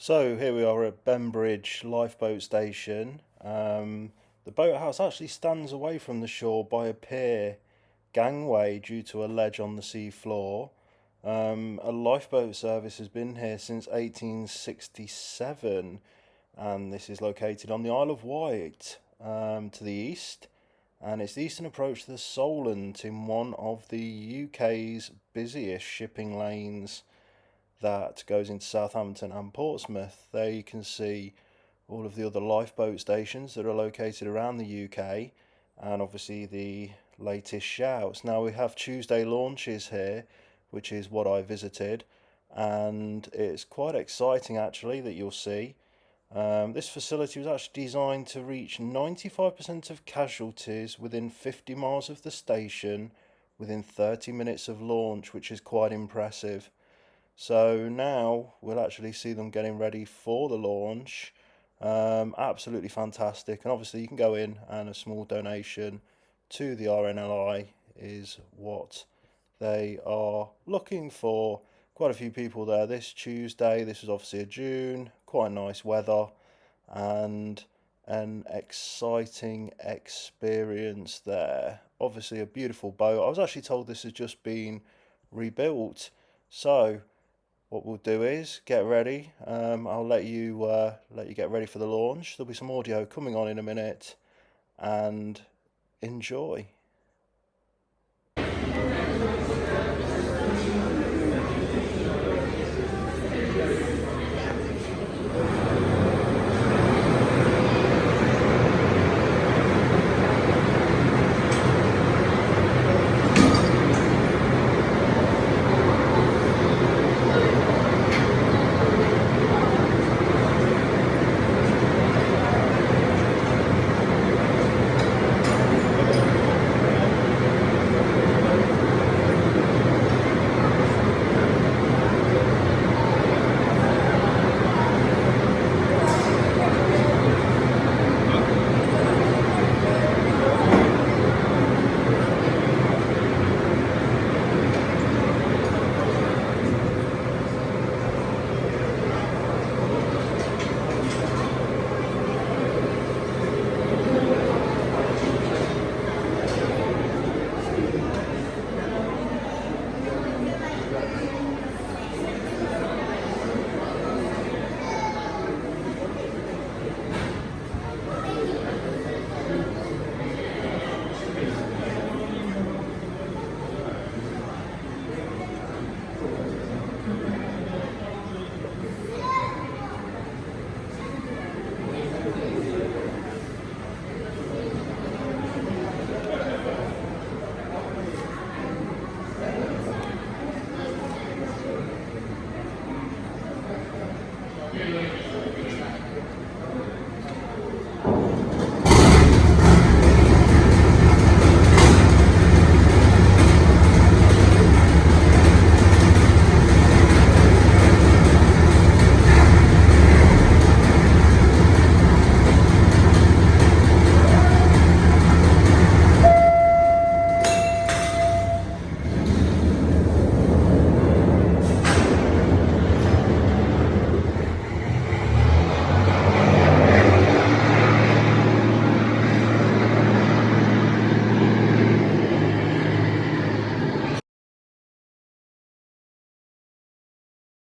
So here we are at BEMBRIDGE Lifeboat Station. The boathouse actually stands away from the shore by a pier gangway due to a ledge on the sea floor. A lifeboat service has been here since 1867, and this is located on the Isle of Wight to the east, and it's the eastern approach to the Solent in one of the UK's busiest shipping lanes that goes into Southampton and Portsmouth. There you can see all of the other lifeboat stations that are located around the UK, and obviously the latest shouts. Now we have Tuesday launches here, which is what I visited, and it's quite exciting actually that you'll see. This facility was actually designed to reach 95% of casualties within 50 miles of the station within 30 minutes of launch, which is quite impressive. So now we'll actually see them getting ready for the launch. Absolutely fantastic. And obviously you can go in, and a small donation to the RNLI is what they are looking for. Quite a few people there this Tuesday. This is obviously a June, quite nice weather, and an exciting experience there. Obviously a beautiful boat. I was actually told this has just been rebuilt. So what we'll do is get ready. I'll let you get ready for the launch. There'll be some audio coming on in a minute, and enjoy.